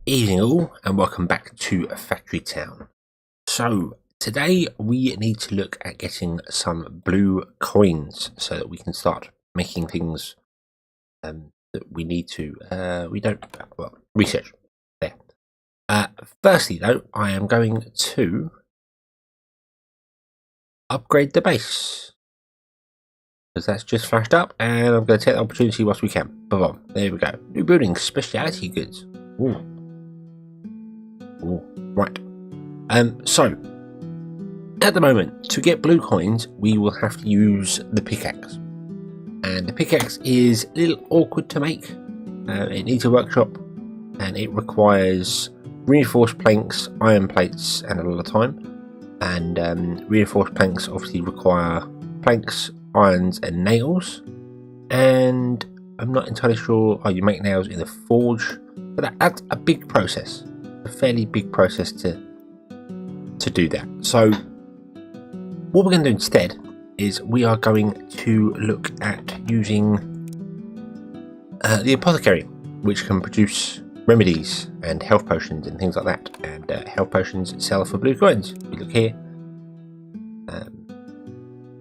Evening all, and welcome back to Factory Town. So today we need to look at getting some blue coins so that we can start making things that we need to research there. Firstly though, I am going to upgrade the base because that's just flashed up, and I'm going to take the opportunity whilst we can. Boom, there we go. New building, speciality goods. Ooh. Right. So at the moment, to get blue coins, we will have to use the pickaxe, and the pickaxe is a little awkward to make. It needs a workshop, and it requires reinforced planks, iron plates, and a lot of time. And reinforced planks obviously require planks, irons, and nails. And I'm not entirely sure. Oh, you make nails in the forge, but that's a big process. A fairly big process to do that. So what we're going to do instead is we are going to look at using the apothecary, which can produce remedies and health potions and things like that. And health potions sell for blue coins. We look here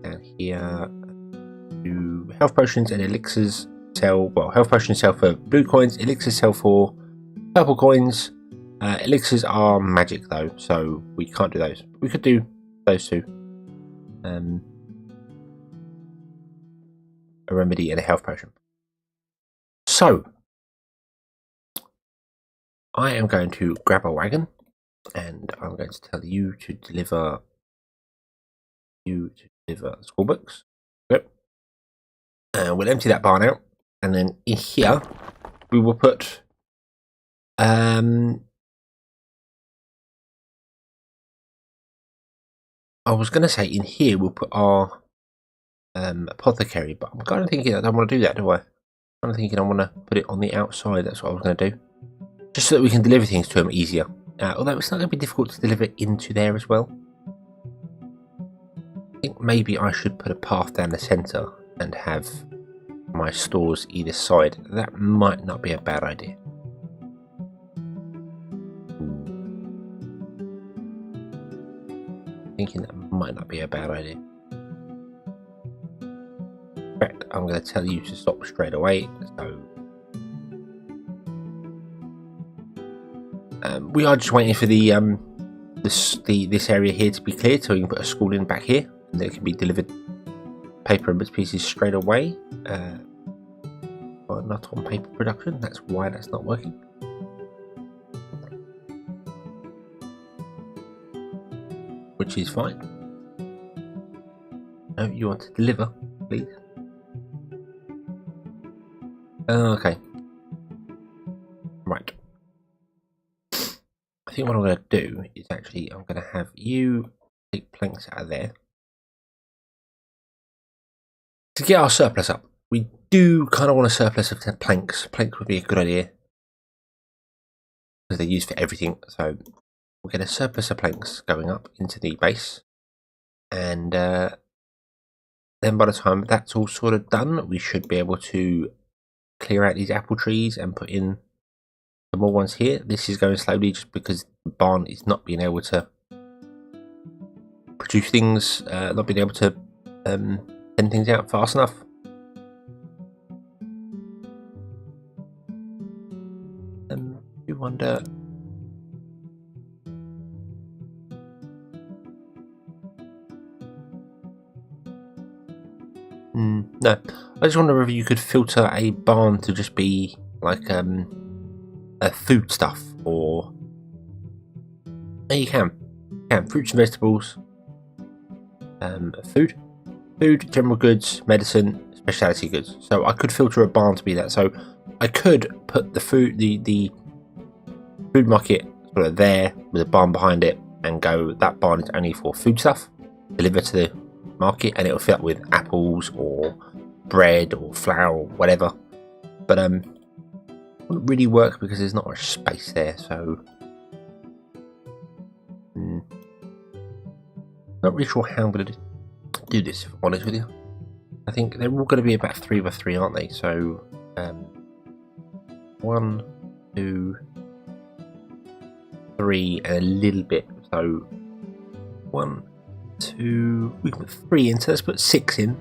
and here. Do health potions and elixirs sell? Well, health potions sell for blue coins. Elixirs sell for purple coins. Elixirs are magic though, so we can't do those. We could do those two. A remedy and a health potion. So I am going to grab a wagon, and I'm going to tell you to deliver school books. Yep. We'll empty that barn out, and then in here we will put I was going to say in here we'll put our apothecary, but I'm kind of thinking I don't want to do that, do I? I'm thinking I want to put it on the outside. That's what I was going to do, just so that we can deliver things to them easier. Although it's not going to be difficult to deliver into there as well. I think maybe I should put a path down the centre and have my stores either side. That might not be a bad idea. Thinking that might not be a bad idea. In fact, I'm going to tell you to stop straight away. So we are just waiting for the this area here to be cleared, so we can put a school in back here, and then it can be delivered paper and bits pieces straight away. But not on paper production. That's why that's not working. Which is fine. No, you want to deliver, please. Okay. Right. I think what I'm going to do is actually I'm going to have you take planks out of there to get our surplus up. We do kind of want a surplus of 10 planks. Planks would be a good idea because they're used for everything. So we'll get a surplus of planks going up into the base, and then by the time that's all sort of done, we should be able to clear out these apple trees and put in some more ones here. This is going slowly just because the barn is not being able to produce things, not being able to send things out fast enough. You wonder. No, I just wonder if you could filter a barn to just be like a food stuff, or you can fruits and vegetables, food, general goods, medicine, specialty goods. So I could filter a barn to be that. So I could put the food food market sort of there with a barn behind it, and go that barn is only for food stuff, deliver to the market, and it'll fill up with apples or bread or flour or whatever. But it wouldn't really work because there's not much space there. So not really sure how I'm going to do this, if I'm honest with you. I think they're all going to be about 3x3, aren't they? So 1, 2, 3 and a little bit. So 1, 2, we can put 3 in, so let's put 6 in.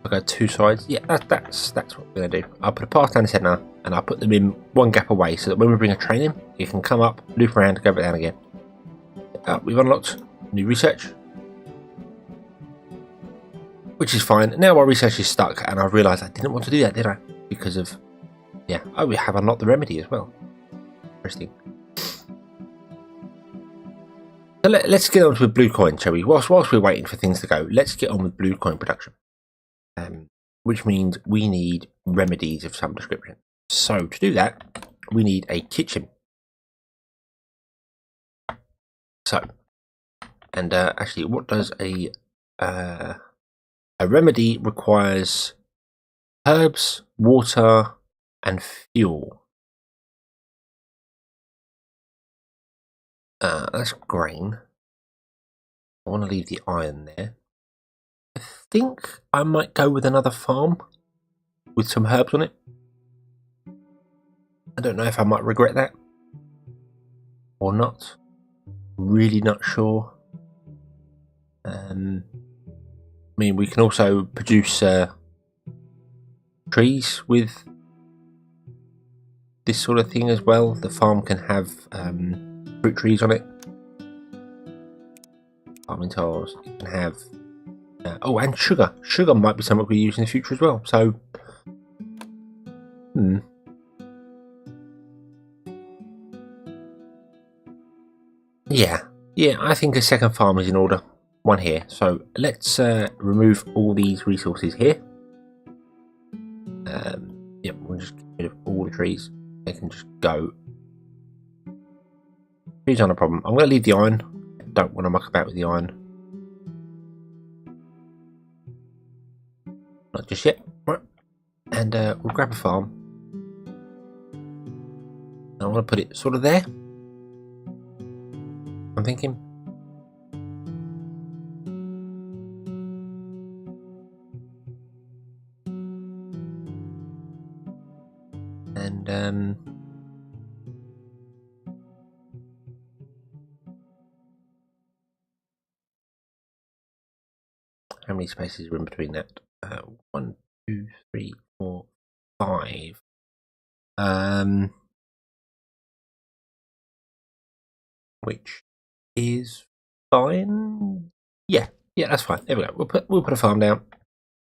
I'll go 2 sides. Yeah, that's what we're going to do. I'll put a path down the centre and I'll put them in one gap away so that when we bring a train in, you can come up, loop around, go back down again. We've unlocked new research, which is fine. Now our research is stuck and I've realised I didn't want to do that, did I? Because of, yeah, oh, we have unlocked the remedy as well. Interesting. So let's get on with blue coin, shall we? Whilst we're waiting for things to go, let's get on with blue coin production. Which means we need remedies of some description. So to do that, we need a kitchen. So, and actually, what does a remedy requires? Herbs, water, and fuel. That's grain. I want to leave the iron there. I think I might go with another farm with some herbs on it. I don't know if I might regret that or not. Really not sure. I mean, we can also produce trees with this sort of thing as well. The farm can have fruit trees on it. Farming tiles. You can have oh, and sugar. Sugar might be something we use in the future as well. So, yeah, I think a second farm is in order. One here. So let's remove all these resources here. Yep, we'll just get rid of all the trees. They can just go. Trees aren't a problem. I'm going to leave the iron. I don't want to muck about with the iron. Not just yet. Right. And we'll grab a farm. I want to put it sort of there. I'm thinking. And how many spaces are in between that? 1, 2, 3, 4, 5. Which is fine. Yeah, that's fine. There we go. We'll put a farm down.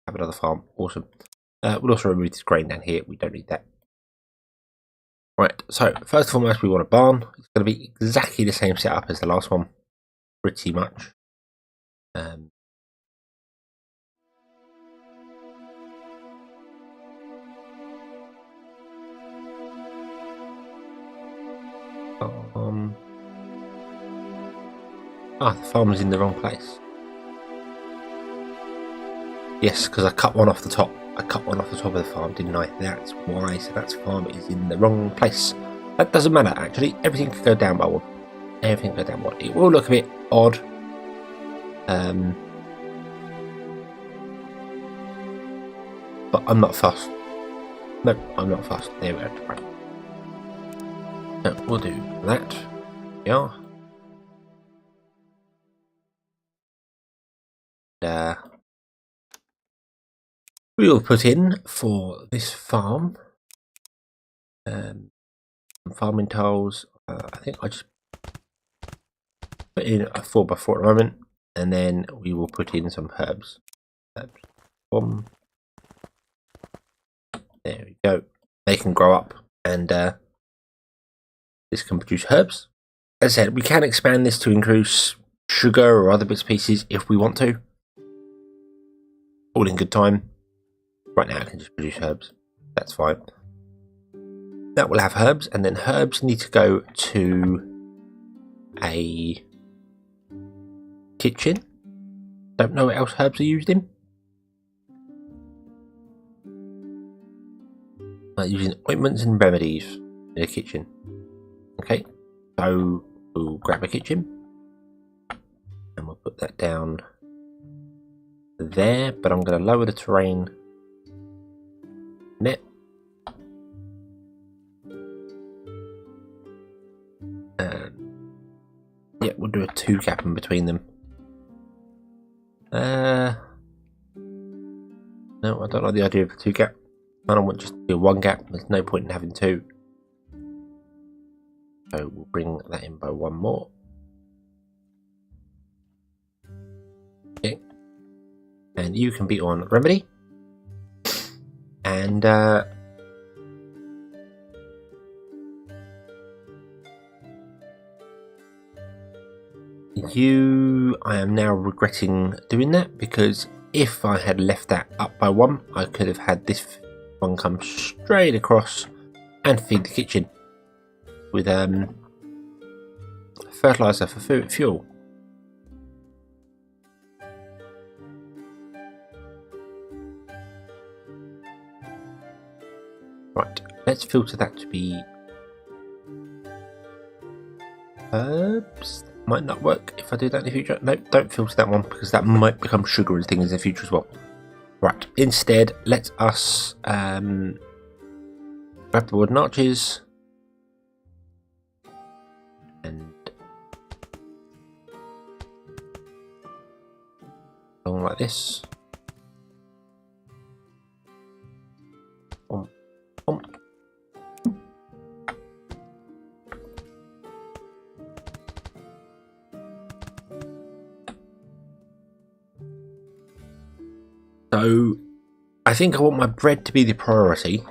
Have another farm. Awesome. We'll also remove this grain down here. We don't need that. Right. So first and foremost, we want a barn. It's going to be exactly the same setup as the last one, pretty much. The farm is in the wrong place. Yes, because I cut one off the top. I cut one off the top of the farm, didn't I? That's why. So that's farm is in the wrong place. That doesn't matter, actually. Everything could go down by one. Everything could go down by one. It will look a bit odd. But I'm not fussed. No, I'm not fussed. There we go. Right. So we'll do that. Yeah. We will put in for this farm farming tiles. I think I just put in a 4x4 at the moment, and then we will put in some herbs. Boom. There we go. They can grow up, and this can produce herbs. As I said, we can expand this to increase sugar or other bits and pieces if we want to. All in good time. Right now, I can just produce herbs. That's fine. That will have herbs, and then herbs need to go to a kitchen. Don't know what else herbs are used in. Using ointments and remedies in a kitchen. Okay, so we'll grab a kitchen and we'll put that down there, but I'm going to lower the terrain net. we'll do a 2 gap in between them. No, I don't like the idea of a 2 gap. I don't want just to do a 1 gap. There's no point in having 2. So we'll bring that in by 1 more. Okay. And you can be on remedy. And I am now regretting doing that, because if I had left that up by 1, I could have had this one come straight across and feed the kitchen with fertilizer for fuel. Right, let's filter that to be herbs. Might not work if I do that in the future. No, don't filter that one, because that might become sugar and things in the future as well. Right, instead, let us grab the wooden arches and along like this. Boom, boom. So I think I want my bread to be the priority,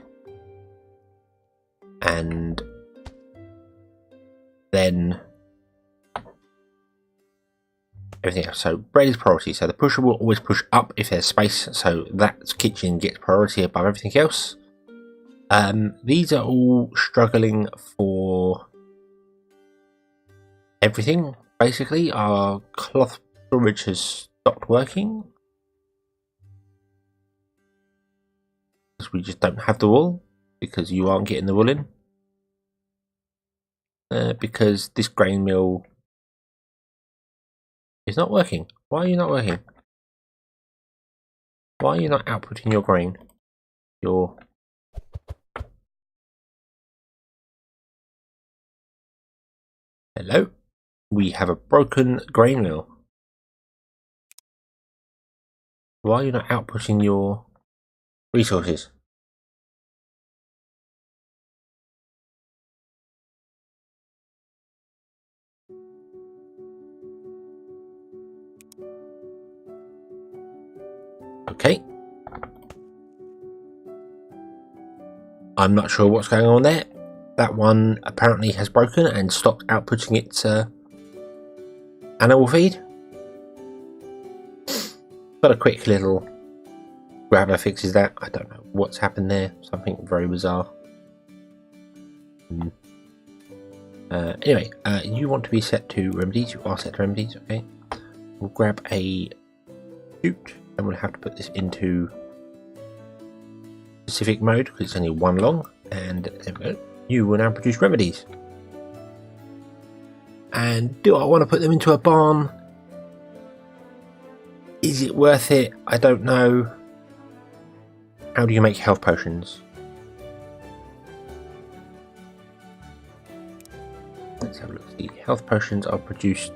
and then everything else. So bread is priority, so the pusher will always push up if there's space, so that kitchen gets priority above everything else. These are all struggling for everything. Basically, our cloth storage has stopped working. We just don't have the wool, because you aren't getting the wool in, because this grain mill is not working. Why are you not working? Why are you not outputting your grain? Hello? We have a broken grain mill. Why are you not outputting your resources? Okay. I'm not sure what's going on there. That one apparently has broken and stopped outputting its animal feed. Got a quick little grabber fixes that. I don't know what's happened there. Something very bizarre. Anyway, you want to be set to remedies. You are set to remedies. Okay. We'll grab a chute, and we'll have to put this into specific mode because it's only 1 long. And there we go. You will now produce remedies. And do I want to put them into a barn? Is it worth it? I don't know. How do you make health potions? Let's have a look. The health potions are produced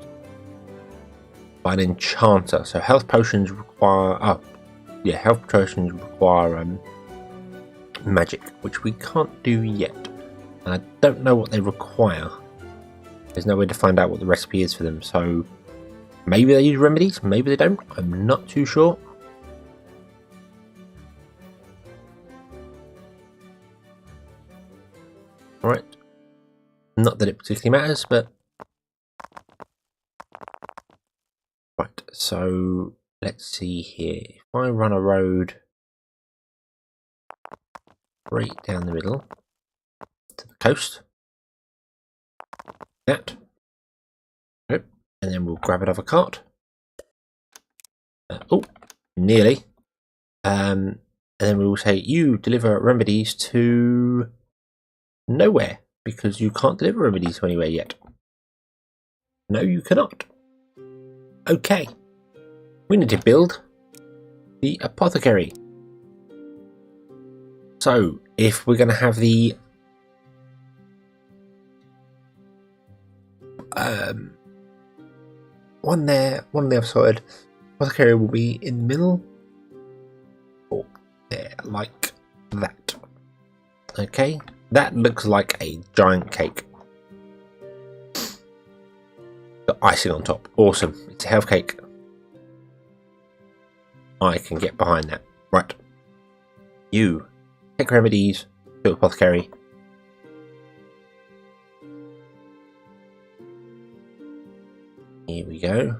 by an enchanter. So health potions require health potions require magic, which we can't do yet. And I don't know what they require. There's no way to find out what the recipe is for them, so maybe they use remedies, maybe they don't. I'm not too sure. Alright. Not that it particularly matters, but right, so let's see here. If I run a road right down the middle to the coast, that, and then we'll grab another cart. Oh, nearly. And then we will say you deliver remedies to nowhere, because you can't deliver remedies to anywhere yet. No, you cannot. Okay, we need to build the apothecary. So if we're going to have the one there, one on the other side. Apothecary will be in the middle. Or there, like that. Okay, that looks like a giant cake. Got icing on top. Awesome. It's a health cake. I can get behind that. Right. You take remedies to apothecary. Here we go.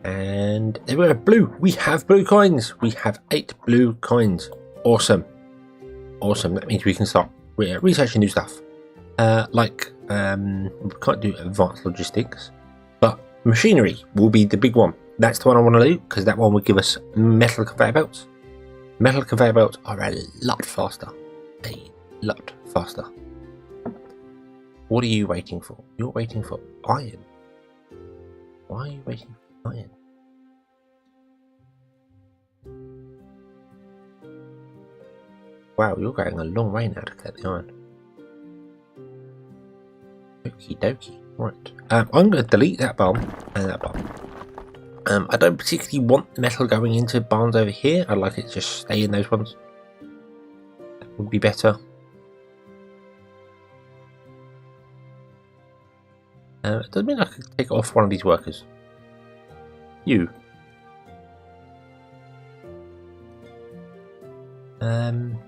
And there we go, blue. We have blue coins. We have 8 blue coins. Awesome. Awesome. That means we can start researching new stuff. We can't do advanced logistics, but machinery will be the big one. That's the one I want to do, because that one will give us metal conveyor belts. Metal conveyor belts are a lot faster. A lot faster. What are you waiting for? You're waiting for iron. Why are you waiting for iron? Wow, you're going a long way now to get the iron. Okie dokie. Right. I'm going to delete that barn and that barn. I don't particularly want the metal going into barns over here. I'd like it to just stay in those ones. That would be better. It doesn't mean I could take off one of these workers. You. And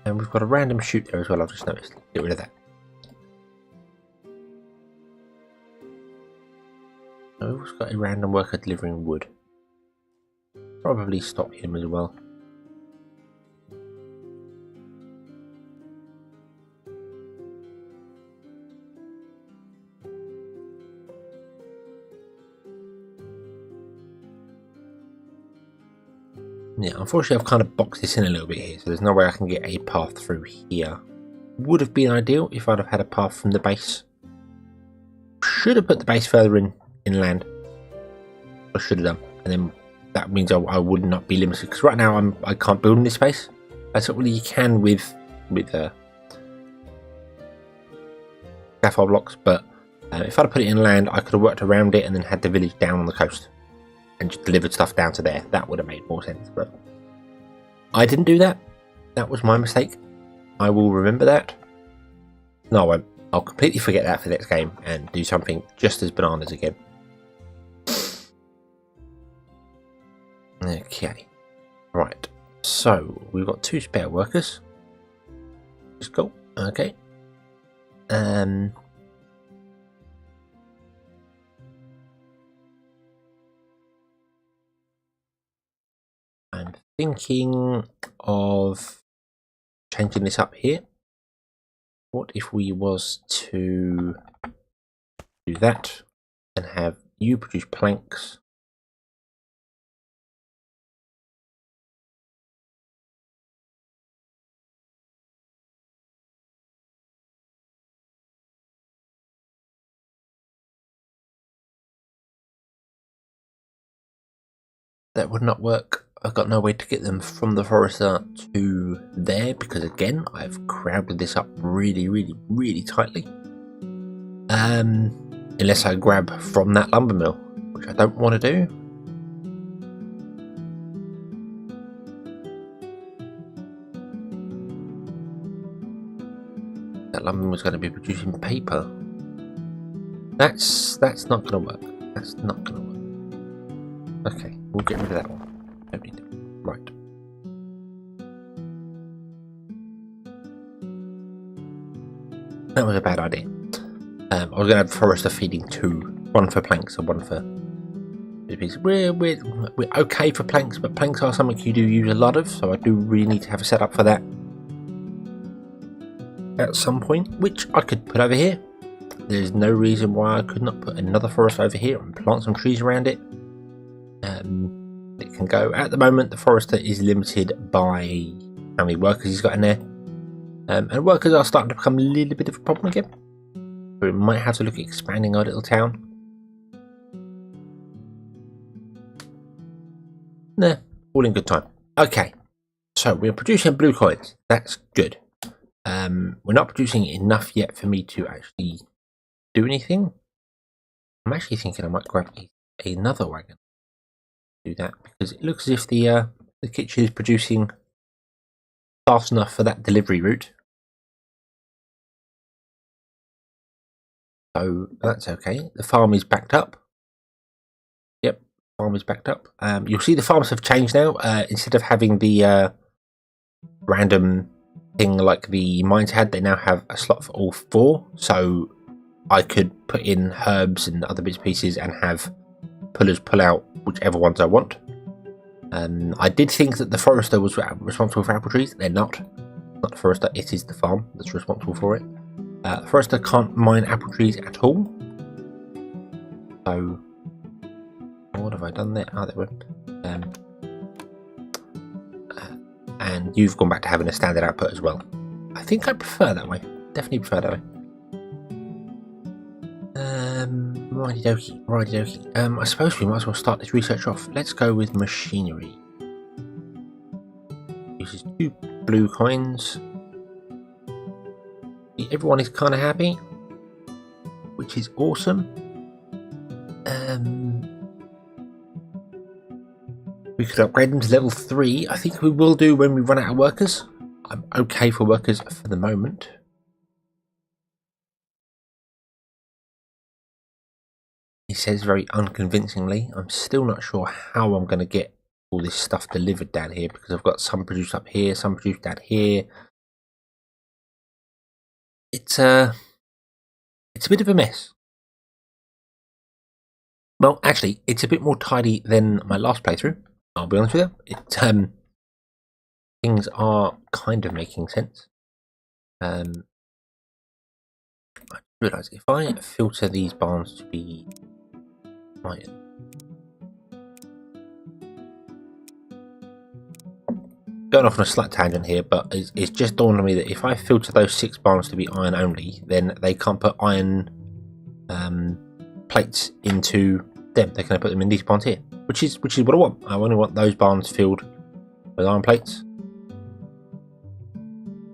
we've got a random chute there as well, I've just noticed. Get rid of that. Oh, we've got a random worker delivering wood. Probably stop him as well. Yeah, unfortunately I've kind of boxed this in a little bit here, so there's no way I can get a path through here. Would have been ideal if I'd have had a path from the base. Should have put the base further inland. I should have done, and then that means I would not be limited, because right now I can't build in this space. That's what you can with scaffold blocks, but if I'd have put it inland, I could have worked around it and then had the village down on the coast and just delivered stuff down to there. That would have made more sense, but I didn't do that. That was my mistake. I will remember that. No, I won't. I'll completely forget that for the next game and do something just as bananas again. Okay, right. So we've got 2 spare workers. Let's go. Okay. I'm thinking of changing this up here. What if we was to do that and have you produce planks? That would not work. I've got no way to get them from the forester to there, because again I've crowded this up really tightly. Unless I grab from that lumber mill, which I don't want to do. That lumber mill is going to be producing paper. That's not going to work. That's not going to work. Okay, we'll get rid of that one. Don't need it. Right. That was a bad idea. I was going to have forester feeding 2, one for planks and one for pieces. We're okay for planks, but planks are something you do use a lot of, so I do really need to have a setup for that at some point, which I could put over here. There's no reason why I could not put another forest over here and plant some trees around it. It can go. At the moment, the forester is limited by how many workers he's got in there, and workers are starting to become a little bit of a problem again. We might have to look at expanding our little town. Nah, all in good time. Okay, so we're producing blue coins. That's good. We're not producing enough yet for me to actually do anything. I'm actually thinking I might grab another wagon. Do that because it looks as if the kitchen is producing fast enough for that delivery route. So that's okay. The farm is backed up. Yep, farm is backed up. You'll see the farms have changed now. Instead of having the random thing like the mines had, they now have a slot for all 4. So I could put in herbs and other bits and pieces and have pullers pull out whichever ones I want. I did think that the forester was responsible for apple trees. They're not. Not the forester, it is the farm that's responsible for it. The forester can't mine apple trees at all. So, what have I done there? Oh, there went. And you've gone back to having a standard output as well. I think I prefer that way. Definitely prefer that way. Righty dokie, righty dokie. I suppose we might as well start this research off. Let's go with machinery. Uses 2 blue coins. Everyone is kind of happy, which is awesome. We could upgrade them to level 3. I think we will do when we run out of workers. I'm okay for workers for the moment. He says very unconvincingly. I'm still not sure how I'm going to get all this stuff delivered down here because I've got some produced up here, some produced down here. It's a bit of a mess. Well, actually, it's a bit more tidy than my last playthrough. I'll be honest with you. Things are kind of making sense. I realise if I filter these barns to be iron. Going off on a slight tangent here, but it's just dawned on me that if I filter those 6 barns to be iron only, then they can't put iron plates into them. They're going to put them in these barns here, which is what I want. I only want those barns filled with iron plates.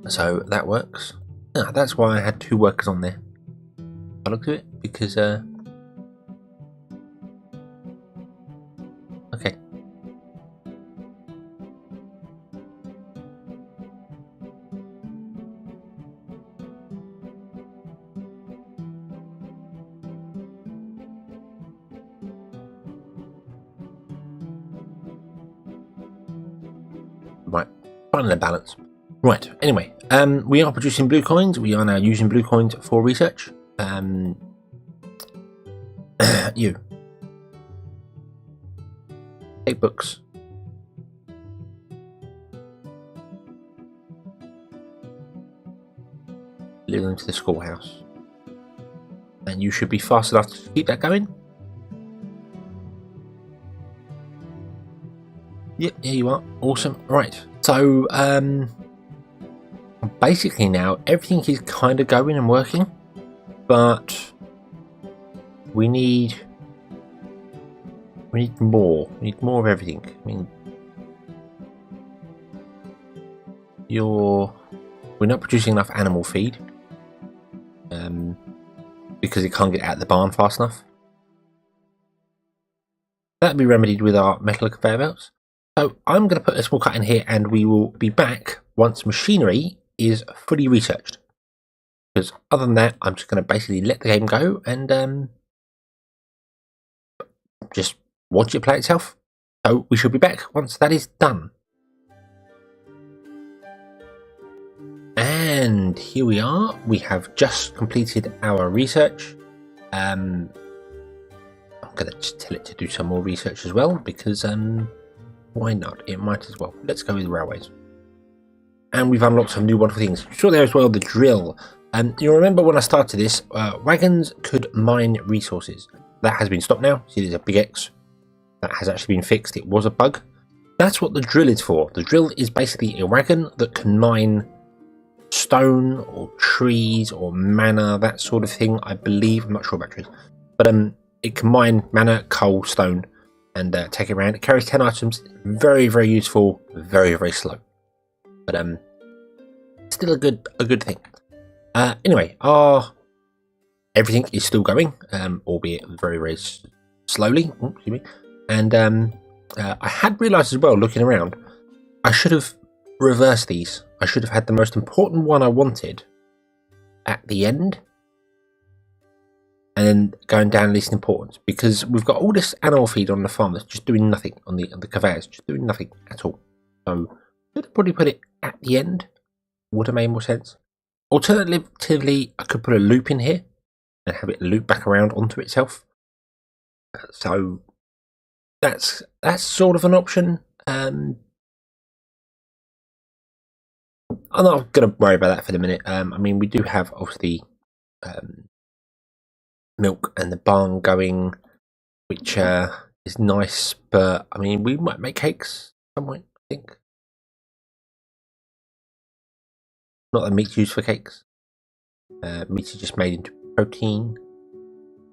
So that works. That's why I had 2 workers on there. I looked at it because okay. Right, finding a balance. Right, anyway, we are producing blue coins. We are now using blue coins for research. You take books. Deliver them to the schoolhouse. And you should be fast enough to keep that going. Yep, there you are. Awesome. Right, so basically now everything is kind of going and working, but we need more. We need more of everything. I mean, we're not producing enough animal feed because it can't get out of the barn fast enough. That'll be remedied with our metal conveyor belts. So I'm going to put a small cut in here, and we will be back once machinery is fully researched. Because other than that, I'm just going to basically let the game go and just watch it play itself. So we should be back once that is done. And here we are. We have just completed our research. I'm going to just tell it to do some more research as well, because why not? It might as well. Let's go with railways. And we've unlocked some new wonderful things. You saw there as well the drill. You remember when I started this, wagons could mine resources. That has been stopped now. See, there's a big X. That has actually been fixed. It was a bug. That's what the drill is for. The drill is basically a wagon that can mine stone or trees or mana, that sort of thing, I believe. I'm not sure about trees. But it can mine mana, coal, stone, and take it around. It carries 10 items. Very, very useful. Very, very slow. But still a good thing. Anyway, everything is still going, albeit very, very slowly. Oh, excuse me. And I had realised as well, looking around, I should have reversed these. I should have had the most important one I wanted at the end, and then going down least importance, because we've got all this animal feed on the farm that's just doing nothing on the conveyors, just doing nothing at all. So should probably put it at the end. Would have made more sense. Alternatively, I could put a loop in here and have it loop back around onto itself. So that's sort of an option. I'm not going to worry about that for the minute. I mean, we do have obviously milk and the barn going, which is nice. But I mean, we might make cakes at some point, I think. Not that meat's used for cakes. Meat is just made into protein.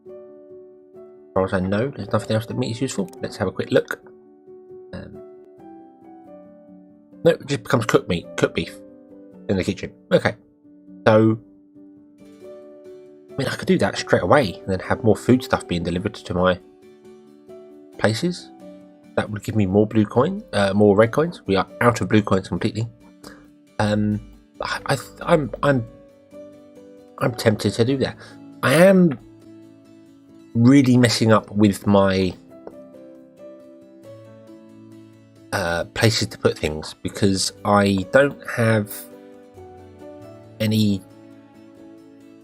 As far as I know, there's nothing else that meat is used for. Let's have a quick look. No, it just becomes cooked beef in the kitchen. Okay, so I mean, I could do that straight away and then have more food stuff being delivered to my places. That would give me more more red coins. We are out of blue coins completely. I'm tempted to do that. I am really messing up with my places to put things, because I don't have any.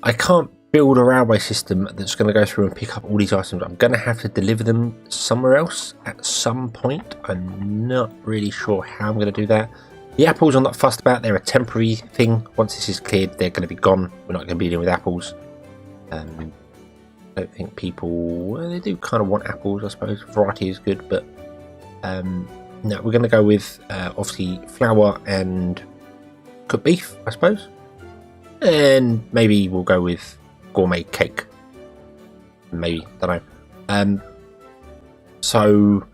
I can't build a railway system that's going to go through and pick up all these items. I'm going to have to deliver them somewhere else at some point. I'm not really sure how I'm going to do that. The apples I'm not fussed about. They're a temporary thing. Once this is cleared, they're going to be gone. We're not going to be dealing with apples. I don't think people... Well, they do kind of want apples, I suppose. Variety is good, but no, we're going to go with obviously flour and cooked beef, I suppose. And maybe we'll go with gourmet cake. Maybe, don't know. So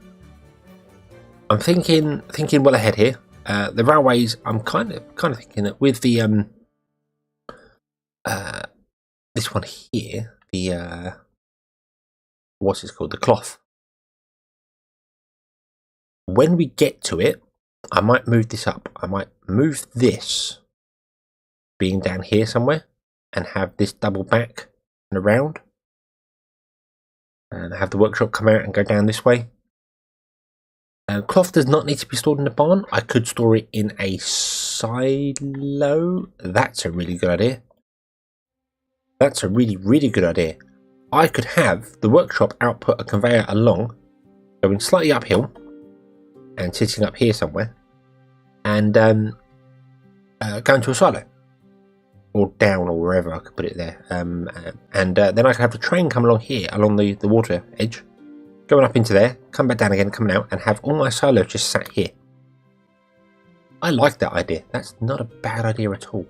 I'm thinking well ahead here. The railways, I'm kind of thinking that with the this one here, the what's it called, the cloth. When we get to it, I might move this up. I might move this being down here somewhere and have this double back and around, and have the workshop come out and go down this way. Cloth does not need to be stored in the barn. I could store it in a silo. That's a really good idea. That's a really, really good idea. I could have the workshop output a conveyor along, going slightly uphill and sitting up here somewhere, and going to a silo, or down, or wherever I could put it there. And then I could have the train come along here, along the water edge, going up into there, come back down again, coming out, and have all my silos just sat here. I like that idea. That's not a bad idea at all.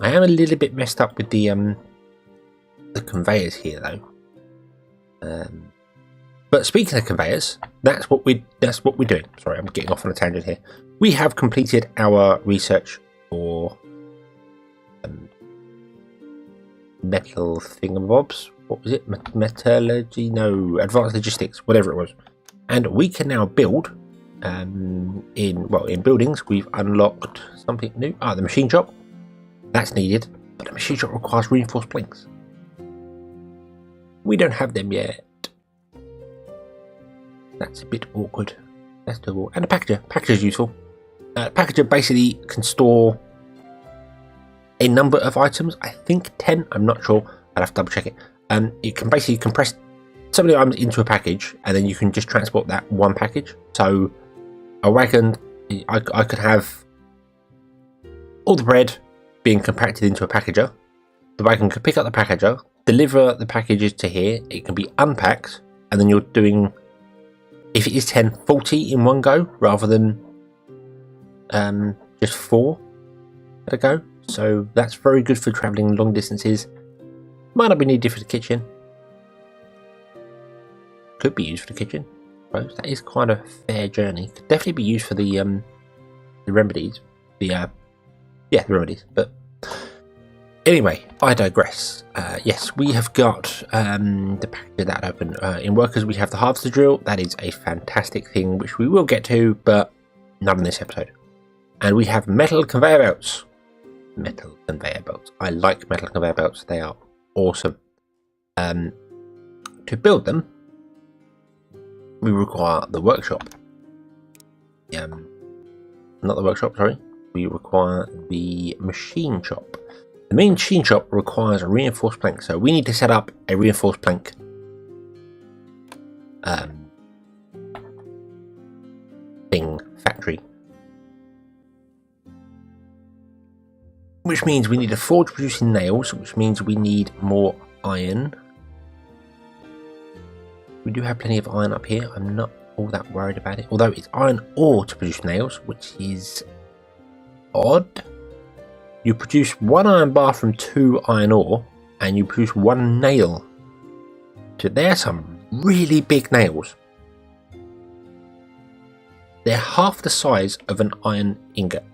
I am a little bit messed up with the conveyors here, though. But speaking of conveyors, that's what we're doing. Sorry, I'm getting off on a tangent here. We have completed our research for metal thingamabobs. What was it? Metallurgy? No, advanced logistics, whatever it was. And we can now build. In buildings, we've unlocked something new. The machine shop. That's needed, but the machine shop requires reinforced planks. We don't have them yet. That's a bit awkward. That's doable. And a packager. Packager is useful. Packager basically can store a number of items. I think 10. I'm not sure. I'll have to double check it. It can basically compress some of the items into a package, and then you can just transport that one package. So a wagon, I could have all the bread being compacted into a packager. The wagon could pick up the packager, deliver the packages to here. It can be unpacked, and then you're doing, if it is 10, 40 in one go, rather than just 4 at a go. So that's very good for travelling long distances. Might not be needed for the kitchen. Could be used for the kitchen. suppose that is quite a fair journey. Could definitely be used for the remedies. The remedies. But anyway, I digress. Yes, we have got the package of that open. In workers, we have the harvester drill. That is a fantastic thing, which we will get to, but not in this episode. And we have metal conveyor belts. Metal conveyor belts. I like metal conveyor belts. They are awesome. To build them, we require the workshop. Not the workshop, sorry. We require the machine shop. The main machine shop requires a reinforced plank, so we need to set up a reinforced plank factory. Which means we need a forge producing nails, which means we need more iron. We do have plenty of iron up here. I'm not all that worried about it. Although it's iron ore to produce nails, which is odd. You produce 1 iron bar from 2 iron ore, and you produce 1 nail. So they're some really big nails. They're half the size of an iron ingot.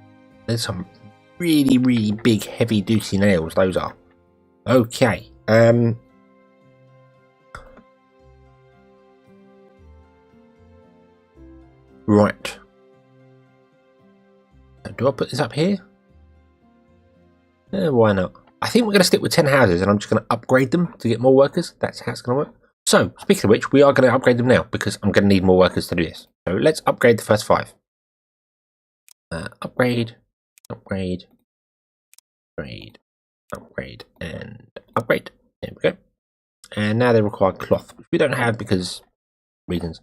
There's some really, really big, heavy duty nails, those are. Okay. Right. Do I put this up here? Why not? I think we're going to stick with 10 houses, and I'm just going to upgrade them to get more workers. That's how it's going to work. So, speaking of which, we are going to upgrade them now, because I'm going to need more workers to do this. So let's upgrade the first 5. Upgrade, and upgrade. There we go. And now they require cloth, which we don't have because reasons.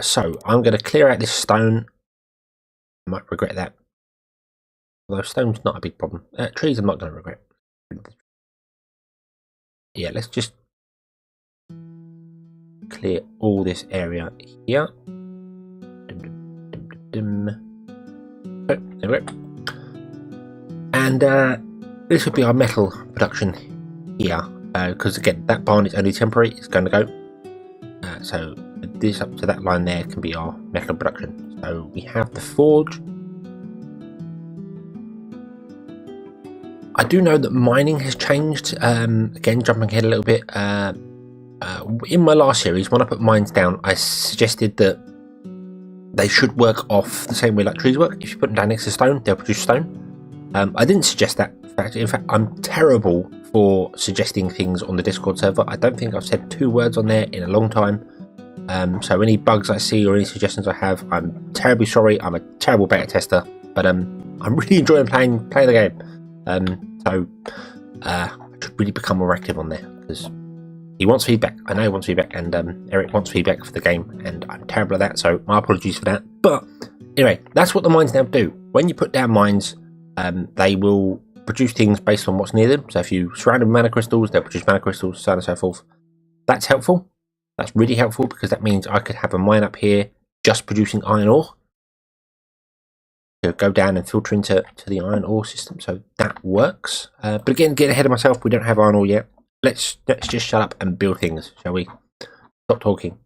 So I'm going to clear out this stone. I might regret that. Although stone's not a big problem. Trees I'm not going to regret. Yeah, let's just clear all this area here. Oh, there we go. And this would be our metal production here. Because again, that barn is only temporary. It's going to go. So this up to that line there can be our metal production. So we have the forge. I do know that mining has changed. Again, jumping ahead a little bit. In my last series, when I put mines down, I suggested that they should work off the same way like trees work. If you put them down next to stone, they'll produce stone. I didn't suggest that. In fact, I'm terrible for suggesting things on the Discord server. I don't think I've said 2 words on there in a long time. So any bugs I see or any suggestions I have, I'm terribly sorry. I'm a terrible beta tester, but I'm really enjoying playing the game. So I should really become more active on there, because he wants feedback. I know he wants feedback, and Eric wants feedback for the game, and I'm terrible at that, so my apologies for that. But anyway, that's what the mines now do. When you put down mines, they will produce things based on what's near them. So if you surround them with mana crystals, they'll produce mana crystals, so on and so forth. That's helpful. That's really helpful, because that means I could have a mine up here just producing iron ore. To go down and filter into the iron ore system, so that works. But again, getting ahead of myself, we don't have iron ore yet. Let's just shut up and build things, shall we? Stop talking.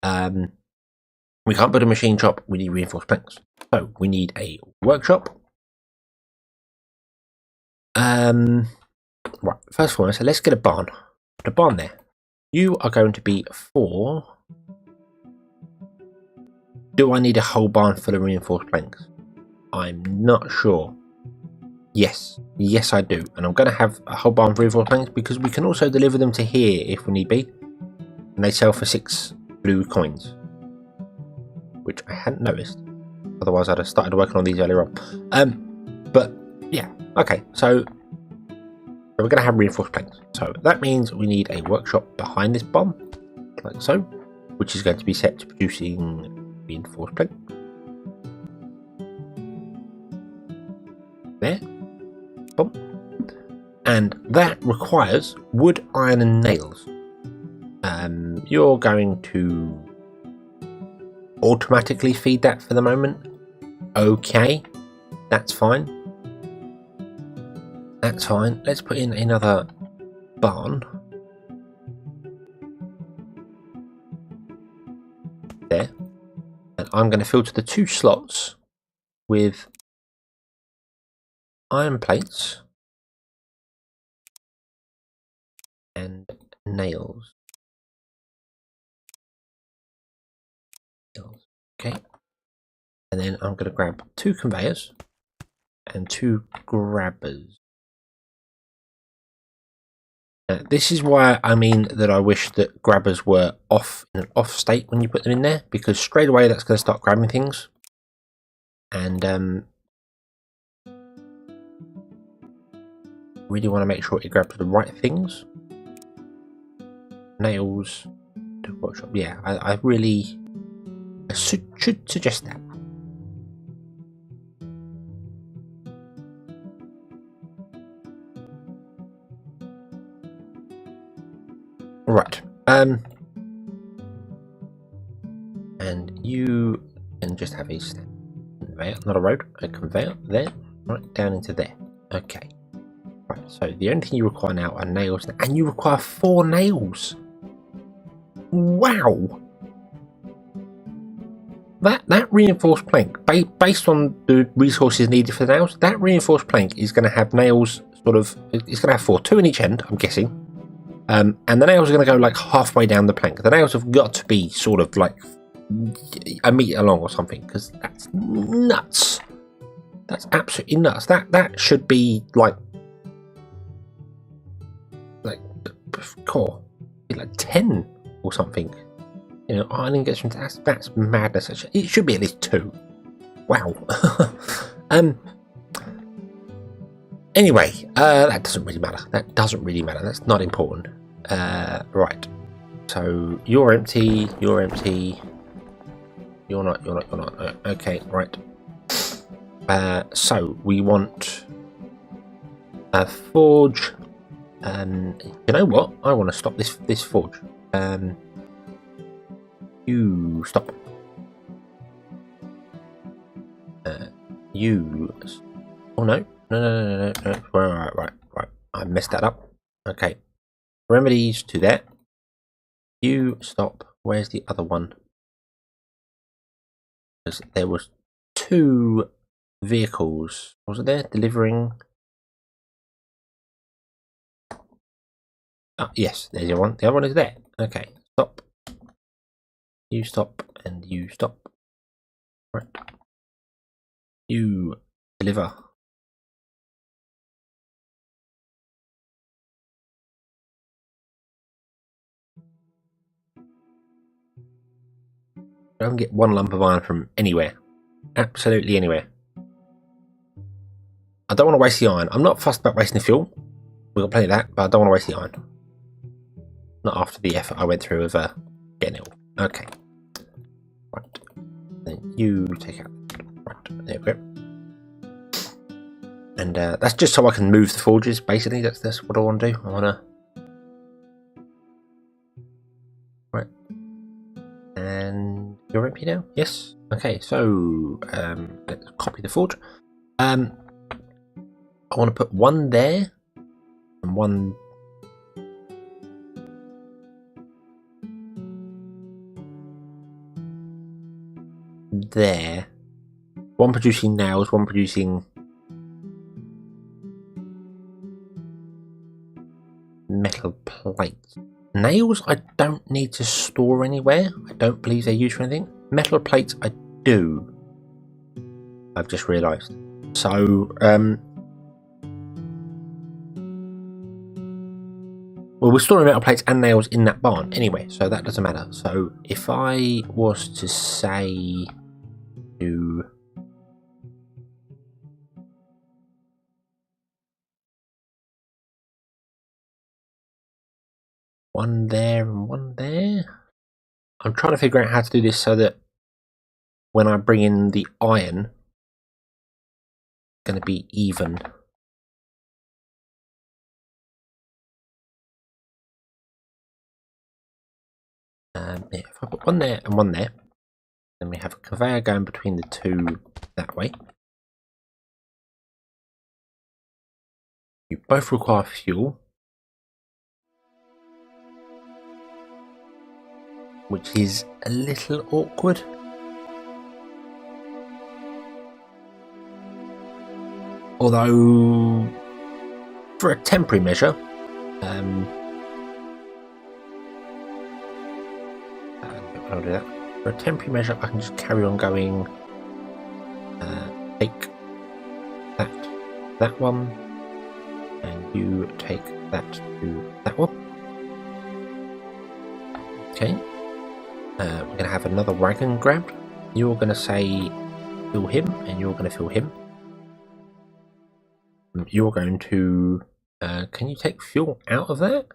We can't build a machine shop. We need reinforced planks. So we need a workshop. Right. First of all, so let's get a barn. Put a barn there. You are going to be 4. Do I need a whole barn full of reinforced planks? I'm not sure. Yes, I do. And I'm going to have a whole barn of reinforced planks, because we can also deliver them to here if we need be. And they sell for 6 blue coins, which I hadn't noticed. Otherwise, I'd have started working on these earlier on. But yeah, okay. So we're going to have reinforced planks. So that means we need a workshop behind this barn, like so, which is going to be set to producing reinforced planks. There. Boom. And that requires wood, iron and nails. You're going to automatically feed that for the moment. Okay, that's fine. That's fine. Let's put in another barn. I'm going to filter the 2 slots with iron plates and nails. Okay. And then I'm going to grab 2 conveyors and 2 grabbers. This is why I mean that I wish that grabbers were off in an off state when you put them in there, because straight away that's going to start grabbing things. And really want to make sure it grabs the right things. Nails, workshop. Yeah, I really should suggest that. Right. And you can just have a conveyor, not a road, a conveyor there, right down into there. Okay. Right. So the only thing you require now are nails, and you require 4 nails. Wow. That reinforced plank, based on the resources needed for the nails, that reinforced plank is going to have nails sort of. It's going to have 4, 2 in each end, I'm guessing. And the nails are going to go like halfway down the plank. The nails have got to be sort of like a meter long or something, because that's nuts. That's absolutely nuts. That should be like core, like 10 or something. You know, ironing gets from that's madness. It should be at least 2. Wow. Anyway, that doesn't really matter. That's not important. Right. So you're empty. You're empty. You're not. Okay. Right. So we want a forge. You know what? I want to stop this forge. You stop. You. Oh no. No. Right. I messed that up. Okay. Remedies to that. You stop. Where's the other one? Because there was 2 vehicles. Was it there? Delivering. Oh, yes, there's the one. The other one is there. Okay. Stop. You stop and you stop. Right. You deliver. I can get 1 lump of iron from anywhere. Absolutely anywhere. I don't want to waste the iron. I'm not fussed about wasting the fuel. We've got plenty of that, but I don't want to waste the iron. Not after the effort I went through of getting it all. Okay. Right. Then you take out. Right. There we go. And that's just so I can move the forges, basically. That's what I want to do. I want to... Right. And you're empty now? Yes. Okay, so let's copy the forge. I want to put 1 there and 1 there. 1 producing nails, 1 producing metal plates. Nails I don't need to store anywhere. I don't believe they're used for anything. Metal plates I do. I've just realised. So well, we're storing metal plates and nails in that barn anyway, so that doesn't matter. So if I was to say to one there and 1 there, I'm trying to figure out how to do this so that when I bring in the iron, it's going to be even. Yeah, if I put 1 there and 1 there, then we have a conveyor going between the 2 that way. You both require fuel, which is a little awkward. Although, for a temporary measure, I'll do that. For a temporary measure, I can just carry on going. Take that one, and you take that to that one. Okay. We're going to have another wagon grabbed. You're going to say fill him, and you're going to fill him. You're going to... can you take fuel out of that?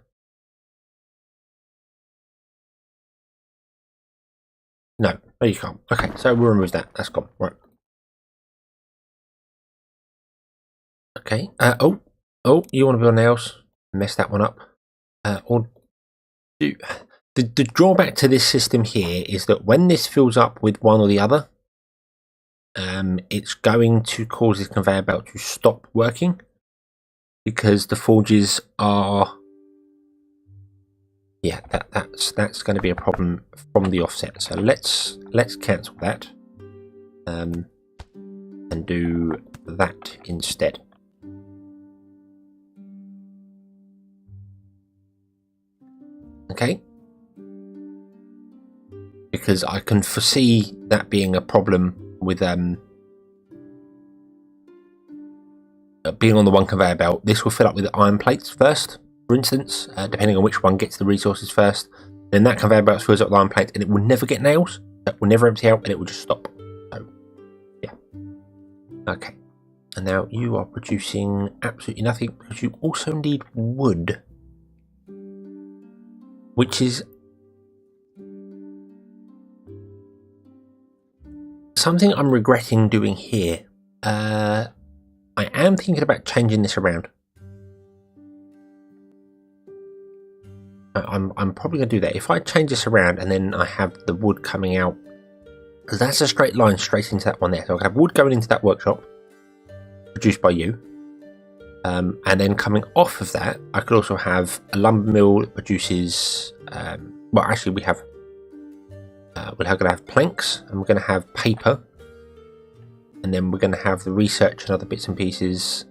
No, you can't. Okay, so we'll remove that. That's gone. Right. Okay. Oh, you want to build nails? Mess that one up. Or do... The drawback to this system here is that when this fills up with one or the other, it's going to cause this conveyor belt to stop working because the forges are... Yeah, that's going to be a problem from the offset. So let's cancel that and do that instead. Okay. Because I can foresee that being a problem with being on the one conveyor belt. This will fill up with iron plates first, for instance, depending on which one gets the resources first. Then that conveyor belt fills up with iron plates and it will never get nails. It will never empty out and it will just stop. So, yeah. Okay. And now you are producing absolutely nothing because you also need wood. Which is... something I'm regretting doing here. I am thinking about changing this around. I'm probably going to do that. If I change this around and then I have the wood coming out, because that's a straight line straight into that one there. So I can have wood going into that workshop, produced by you. And then coming off of that, I could also have a lumber mill that produces... well, actually we have... we're going to have planks, and we're going to have paper, and then we're going to have the research and other bits and pieces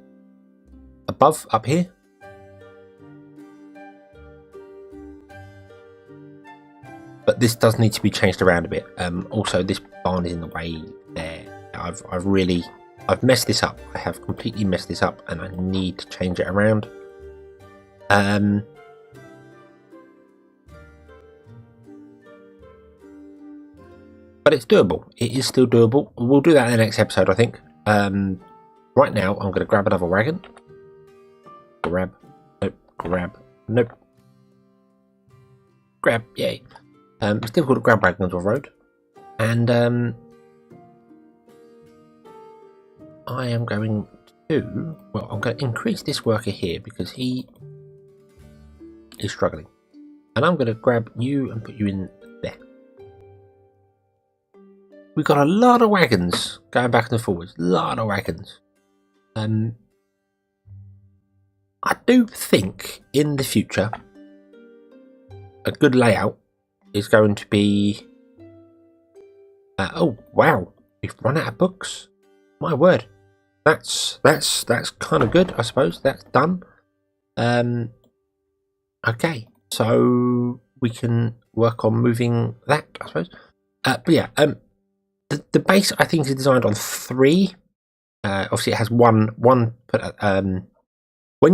up here. But this does need to be changed around a bit. Also, this barn is in the way there. I've messed this up. I have completely messed this up, and I need to change it around. But it's doable. It is still doable. We'll do that in the next episode, I think. Right now, I'm going to grab another wagon. Grab. Nope. Grab. Yay. It's difficult to grab wagons off road. And I am going to... well, I'm going to increase this worker here because he is struggling. And I'm going to grab you and put you in there. We've got a lot of wagons going back and forwards. A lot of wagons. I do think in the future a good layout is going to be... oh wow, we've run out of books. My word, that's kind of good, I suppose. That's done. Okay, so we can work on moving that, I suppose. But yeah, the base I think is designed on 3. Obviously, it has one. When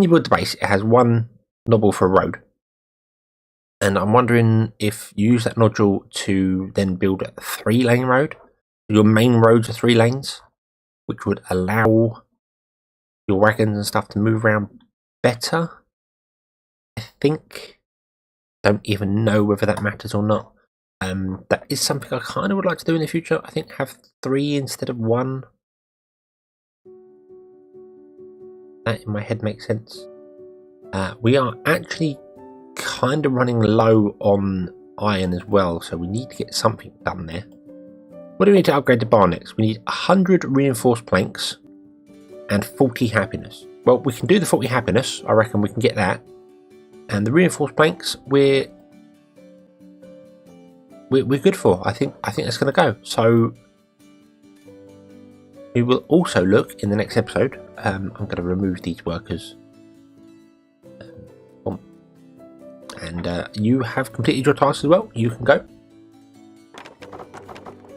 you build the base, it has one nodule for a road. And I'm wondering if you use that nodule to then build a 3-lane road. Your main roads are 3 lanes, which would allow your wagons and stuff to move around better. I think. Don't even know whether that matters or not. That is something I kind of would like to do in the future. I think have 3 instead of 1. That in my head makes sense. We are actually kind of running low on iron as well, so we need to get something done there. What do we need to upgrade the barn next? We need 100 reinforced planks and 40 happiness. Well, we can do the 40 happiness. I reckon we can get that. And the reinforced planks, we're good for. I think that's going to go. So We will also look in the next episode. I'm going to remove these workers. And you have completed your task as well. You can go.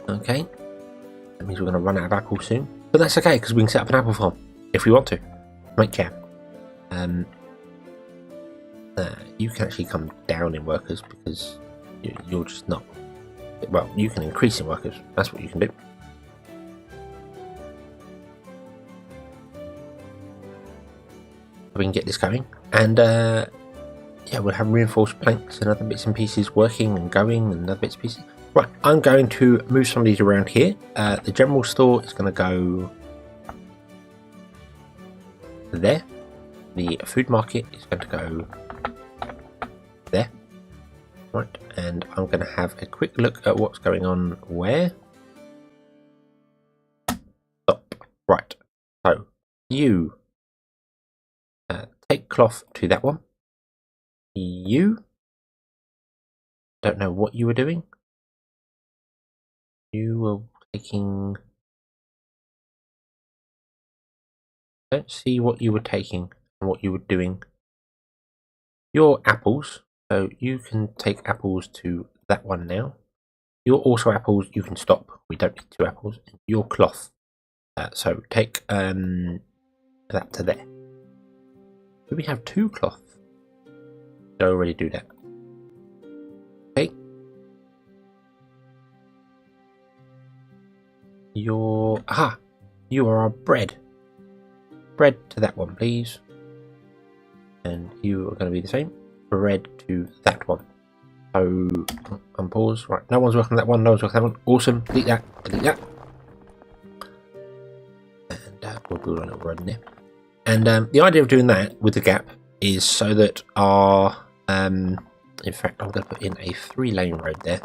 Okay. That means we're going to run out of apples soon. But that's okay, because we can set up an apple farm if we want to. Make jam. You can actually come down in workers because you're just not. Well, you can increase in workers. That's what you can do. We can get this going, and yeah, we'll have reinforced planks and other bits and pieces working and going, and other bits and pieces. Right, I'm going to move some of these around here. The general store is going to go there. The food market is going to go there. Right, and I'm going to have a quick look at what's going on where. Stop. Right, so you take cloth to that one. You don't know what you were doing. You were taking. Don't see what you were taking and what you were doing. Your apples, so you can take apples to that one now. Your also apples, you can stop. We don't need 2 apples. Your cloth, so take that to there. Do we have 2 cloth? I already do that. Okay. You are our bread. Bread to that one, please. And you are going to be the same. Bread to that one. So, unpause. Right, no one's working on that one. No one's working on that one. Awesome. Delete that. Delete that. And we'll build a little road in there. And the idea of doing that with the gap is so that our, in fact, I'm going to put in a 3-lane road there.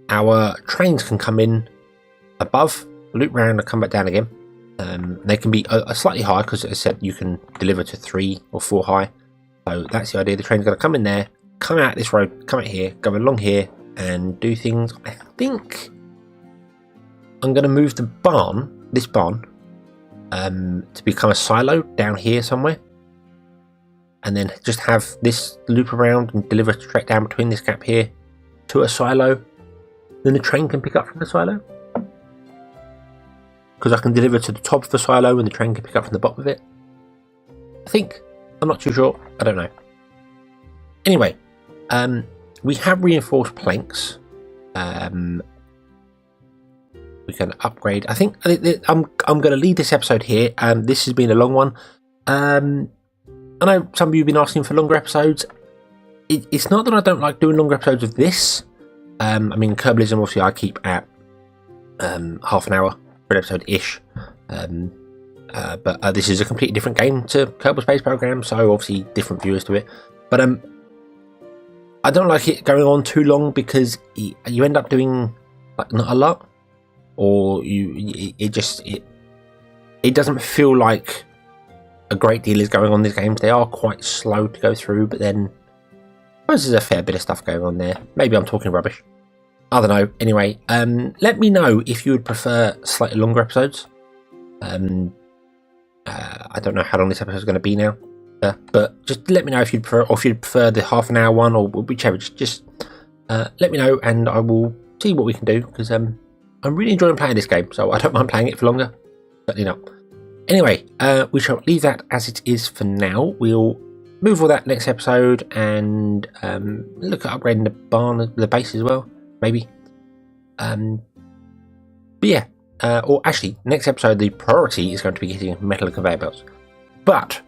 Our trains can come in above, loop round, and come back down again. They can be slightly higher because, as I said, you can deliver to 3 or 4 high. So that's the idea. The train's going to come in there, come out this road, come out here, go along here, and do things. I think I'm going to move the barn, this barn, to become a silo down here somewhere, and then just have this loop around and deliver straight down between this gap here to a silo. Then the train can pick up from the silo, because I can deliver to the top of the silo and the train can pick up from the bottom of it. I think. I'm not too sure. I don't know. Anyway, we have reinforced planks. We can upgrade. I think I'm going to leave this episode here. This has been a long one. I know some of you have been asking for longer episodes. It's not that I don't like doing longer episodes of this. I mean, Kerbalism, obviously, I keep at half an hour for an episode-ish. But this is a completely different game to Kerbal Space Program, so obviously different viewers to it. But I don't like it going on too long because you end up doing like not a lot, or it doesn't feel like a great deal is going on in these games. They are quite slow to go through, but then there's a fair bit of stuff going on there. Maybe I'm talking rubbish. I don't know. Anyway, let me know if you would prefer slightly longer episodes. I don't know how long this episode is going to be now, but just let me know if you'd prefer the half an hour one or whichever. Just let me know, and I will see what we can do, because I'm really enjoying playing this game, so I don't mind playing it for longer. Certainly not. Anyway, we shall leave that as it is for now. We'll move all that next episode and look at upgrading the barn, the base as well, maybe. But yeah. Or actually, next episode, the priority is going to be getting metal conveyor belts. But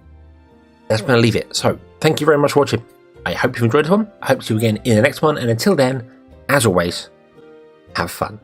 that's going to leave it. So, thank you very much for watching. I hope you've enjoyed this one. I hope to see you again in the next one. And until then, as always, have fun.